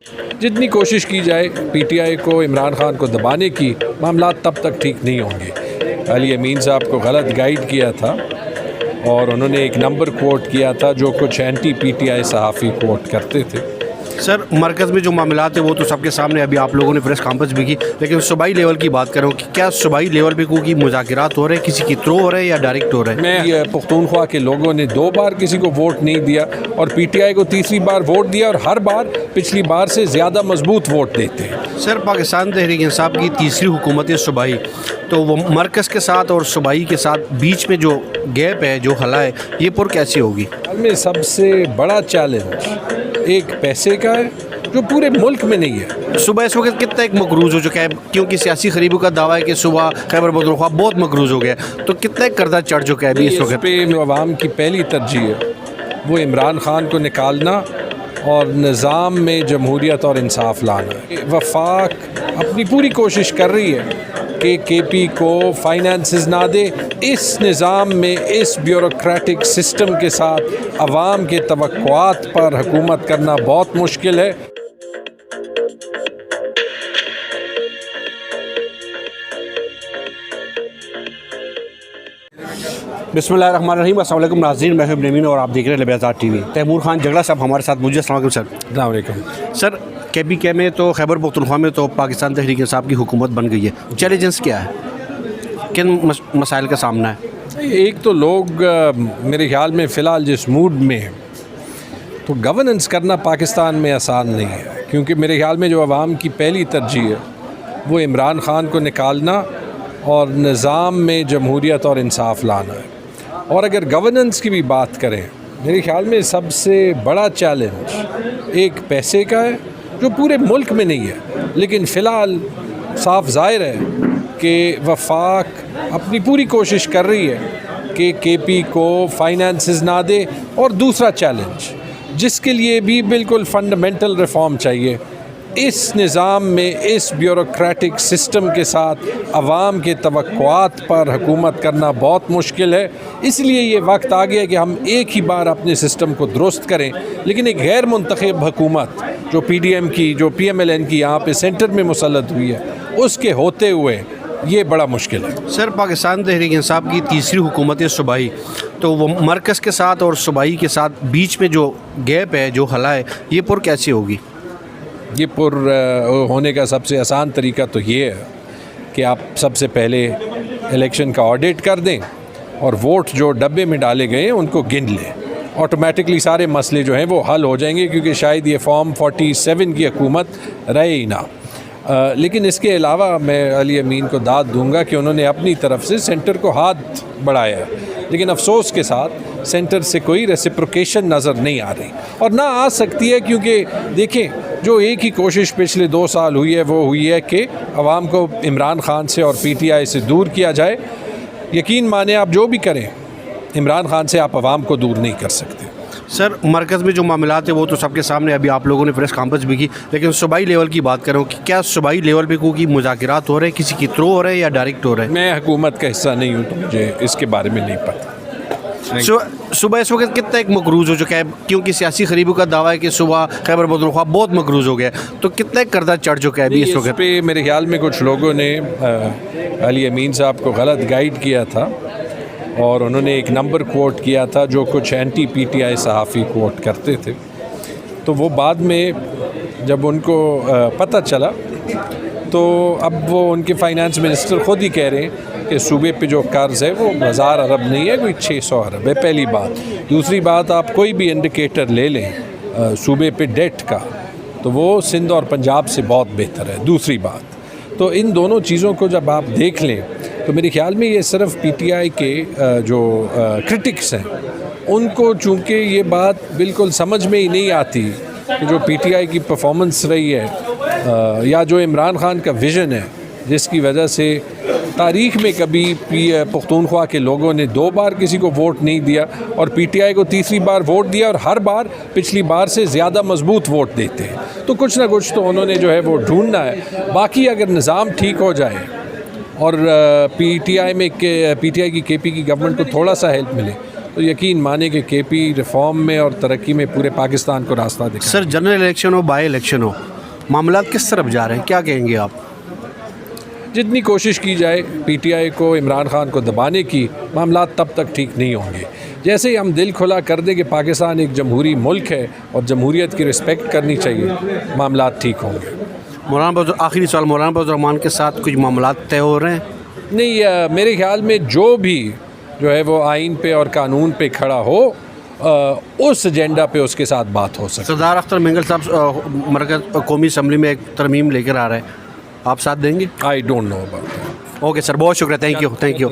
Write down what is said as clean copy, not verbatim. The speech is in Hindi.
जितनी कोशिश की जाए पीटीआई को इमरान खान को दबाने की, मामला तब तक ठीक नहीं होंगे। अली अमीन साहब को गलत गाइड किया था और उन्होंने एक नंबर कोट किया था जो कुछ एंटी पीटीआई सहाफ़ी कोट करते थे। सर, मरकज़ में जो मामलात है वो तो सबके सामने, अभी आप लोगों ने प्रेस कॉन्फ्रेंस भी की, लेकिन सूबाई लेवल की बात करूँ कि क्या सूबाई लेवल पे कोई मुज़ाकरात हो रहे हैं, किसी की थ्रू हो रहे हैं या डायरेक्ट हो रहे हैं? मैं पुख्तूनख्वा के लोगों ने 2 बार किसी को वोट नहीं दिया और पीटीआई को तीसरी बार वोट दिया और हर बार पिछली बार से ज़्यादा मजबूत वोट देते हैं। सर, पाकिस्तान तहरीक इंसाफ की तीसरी हुकूमत है सूबाई, तो वो मरकज़ के साथ और सूबाई के साथ बीच में जो गैप है, जो खला है, ये पुर कैसे होगी? में सबसे बड़ा चैलेंज एक पैसे का है जो पूरे मुल्क में नहीं है। सुबह इस वक्त कितना एक मकरूज़ हो चुका है, क्योंकि सियासी खरीबों का दावा है कि सुबह खैबर पख्तूनख्वा बहुत मकरूज़ हो गया, तो कितना एक कर्जा चढ़ चुका है अभी इस वक्त पे? अवाम की पहली तरजीह है वो इमरान खान को निकालना और निज़ाम में जमहूरियत और इंसाफ लाना। वफाक अपनी पूरी कोशिश कर रही है कि केपी को फाइनेंसेस ना दे। इस निज़ाम में, इस ब्यूरोक्रेटिक सिस्टम के साथ अवाम के तवक्कुआत पर हुकूमत करना बहुत मुश्किल है। बिस्मिल्लाहिर्रहमानिर्रहीम। अस्सलाम वालेकुम नाज़रीन, मैं हूं नवीन और आप देख रहे हैं लबयाज़ात टीवी। तैमूर खान जगला साहब हमारे साथ मौजूद। अस्सलाम वालेकुम सर। अस्सलाम वालेकुम। सर, केपीके में तो खैबर पख्तूनख्वा में तो पाकिस्तान तहरीक इंसाफ की हुकूमत बन गई है, चैलेंजेस क्या है, किन मसाइल का सामना है? एक तो लोग मेरे ख्याल में फ़िलहाल जिस मूड में है तो गवर्नेंस करना पाकिस्तान में आसान नहीं है, क्योंकि मेरे ख्याल में जो अवाम की पहली तरजीह है वो इमरान खान को निकालना और निज़ाम में जमहूरियत और इंसाफ लाना है। और अगर गवर्नेंस की भी बात करें, मेरे ख्याल में सबसे बड़ा चैलेंज एक पैसे का है जो पूरे मुल्क में नहीं है। लेकिन फ़िलहाल साफ ज़ाहिर है कि वफाक अपनी पूरी कोशिश कर रही है कि केपी को फाइनेंसेस ना दे। और दूसरा चैलेंज जिसके लिए भी बिल्कुल फ़ंडामेंटल रिफ़ॉर्म चाहिए, इस निज़ाम में, इस ब्यूरोक्रेटिक सिस्टम के साथ अवाम के तवक्कुआत पर हुकूमत करना बहुत मुश्किल है। इसलिए ये वक्त आ गया कि हम एक ही बार अपने सिस्टम को दुरुस्त करें। लेकिन एक गैर मुंतखब हुकूमत जो पीडीएम की, जो पीएमएलएन की यहाँ पे सेंटर में मुसल्लत हुई है, उसके होते हुए ये बड़ा मुश्किल है। सर, पाकिस्तान तहरीक इंसाफ की तीसरी हुकूमत है सूबाई, तो वो मरकज़ के साथ और सूबाई के साथ बीच में जो गैप है, जो खला है, ये पुर कैसे होगी? ये पुर होने का सबसे आसान तरीका तो ये है कि आप सबसे पहले इलेक्शन का ऑडिट कर दें और वोट जो डब्बे में डाले गए हैं उनको गिन लें। ऑटोमेटिकली सारे मसले जो हैं वो हल हो जाएंगे, क्योंकि शायद ये फॉर्म 47 की हुकूमत रहे ही ना। लेकिन इसके अलावा मैं अली अमीन को दाद दूंगा कि उन्होंने अपनी तरफ से सेंटर को हाथ बढ़ाया है, लेकिन अफसोस के साथ सेंटर से कोई रेसिप्रोकेशन नज़र नहीं आ रही और ना आ सकती है, क्योंकि देखें जो एक ही कोशिश पिछले 2 साल हुई है वो हुई है कि अवाम को इमरान खान से और पीटीआई से दूर किया जाए। यकीन माने आप जो भी करें, इमरान खान से आप अवाम को दूर नहीं कर सकते। सर, मरकज़ में जो मामलात है वो तो सबके सामने, अभी आप लोगों ने प्रेस कॉन्फ्रेंस भी की, लेकिन सूबाई लेवल की बात करूँ कि क्या सूबाई लेवल पे कोई मुज़ाकरात हो रहे हैं, किसी की थ्रू हो रहे हैं या डायरेक्ट हो रहे हैं? मैं हुकूमत का हिस्सा नहीं हूँ तो मुझे इसके बारे में नहीं पता। सुबह इस वक्त कितना एक मकरूज़ हो चुका है, क्योंकि सियासी खरीबों का दावा है कि सुबह खैबर पख्तूनख्वा बहुत मकरूज़ हो गया, तो कितना एक कर्जा चढ़ चुका है अभी इस वक्त पे? मेरे ख्याल में कुछ लोगों ने अली अमीन साहब को गलत गाइड किया था और उन्होंने एक नंबर कोट किया था जो कुछ एंटी पीटीआई सहाफ़ी कोट करते थे। तो वो बाद में जब उनको पता चला तो अब वो उनके फाइनेंस मिनिस्टर ख़ुद ही कह रहे हैं कि सूबे पे जो कर्ज़ है वो 1000 अरब नहीं है, कोई 600 अरब है। पहली बात। दूसरी बात, आप कोई भी इंडिकेटर ले लें सूबे पे डेट का, तो वो सिंध और पंजाब से बहुत बेहतर है। दूसरी बात, तो इन दोनों चीज़ों को जब आप देख लें तो मेरे ख्याल में ये सिर्फ पीटीआई के जो क्रिटिक्स हैं उनको चूँकि ये बात बिल्कुल समझ में ही नहीं आती कि जो पीटीआई की परफॉर्मेंस रही है या जो इमरान खान का विज़न है, जिसकी वजह से तारीख़ में कभी पख्तूनख्वा के लोगों ने 2 बार किसी को वोट नहीं दिया और पीटीआई को तीसरी बार वोट दिया और हर बार पिछली बार से ज़्यादा मजबूत वोट देते हैं। तो कुछ ना कुछ तो उन्होंने जो है वो ढूंढना है। बाकी अगर निज़ाम ठीक हो जाए और पीटीआई की केपी की गवर्नमेंट को थोड़ा सा हेल्प मिले तो यकीन माने कि केपी रिफॉर्म में और तरक्की में पूरे पाकिस्तान को रास्ता दिखा। सर, जनरल इलेक्शन हो, बाई इलेक्शन हो, मामलात किस तरफ जा रहे हैं, क्या कहेंगे आप? जितनी कोशिश की जाए पीटीआई को, इमरान खान को दबाने की, मामलात तब तक ठीक नहीं होंगे। जैसे ही हम दिल खुला कर दें कि पाकिस्तान एक जमहूरी मुल्क है और जमहूरियत की रिस्पेक्ट करनी चाहिए, मामलात ठीक होंगे। आखिरी सवाल, मौलाना फजल रहमान के साथ कुछ मामलात तय हो रहे हैं? नहीं, मेरे ख्याल में जो भी जो है वो आइन पे और कानून पे खड़ा हो, उस एजेंडा पे उसके साथ बात हो सकती है। सरदार अख्तर मिंगल साहब मरकज़ कौमी असम्बली में एक तरमीम लेकर आ रहे हैं, आप साथ देंगे? I don't know about that. Okay sir, बहुत शुक्रिया, थैंक यू।